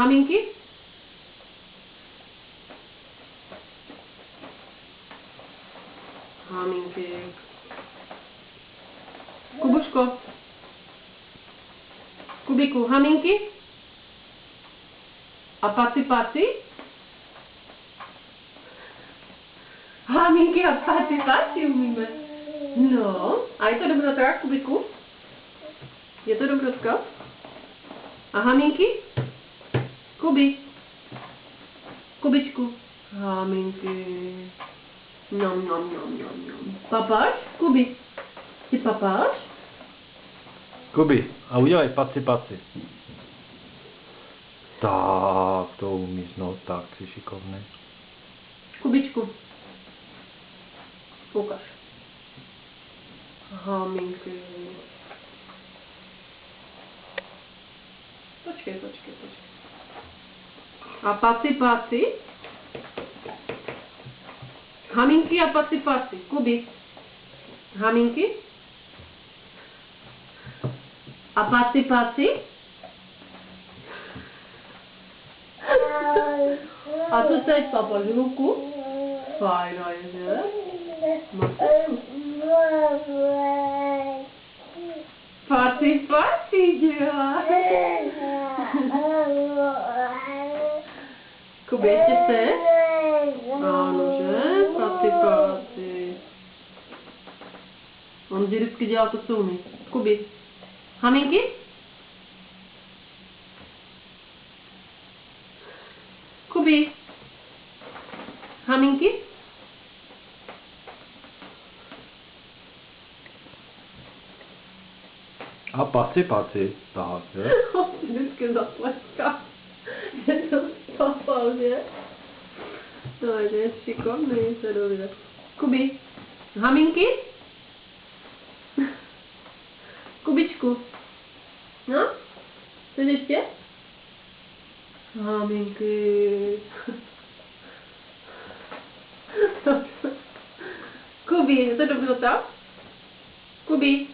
Haminky? Haminky. Kubuško. Kubiku, haminky? A paci? Haminky a paci umíme. No, a je to dobrotka, Kubiku? Je to dobrotka? A haminky? Kubičku. Haminky. Nom. Papáš? Kubi. Ty papáš? Kubi, a udělej paci. Tak, to umíš, no tak, jsi šikovný. Kubičku. Ukaž. Haminky. Počkej. A paci? Haminky a paci. Kubi. Haminky? A paci? A co teď, papa, z ruku? Fajn, že? Paci dělá. Kubi, ještě se? Ano, že? Paci. On vždycky dělá to, co umí. Kubi. Haminky? Kubi. Haminky? A paci, tak, že? On vždycky zatleská. Je to papal, že? No, že je šikovný, se dobře. Kubi. Haminky? Kubičku. No? Chceš ještě? Haminky. Kubi, je to dobrota? Kubi.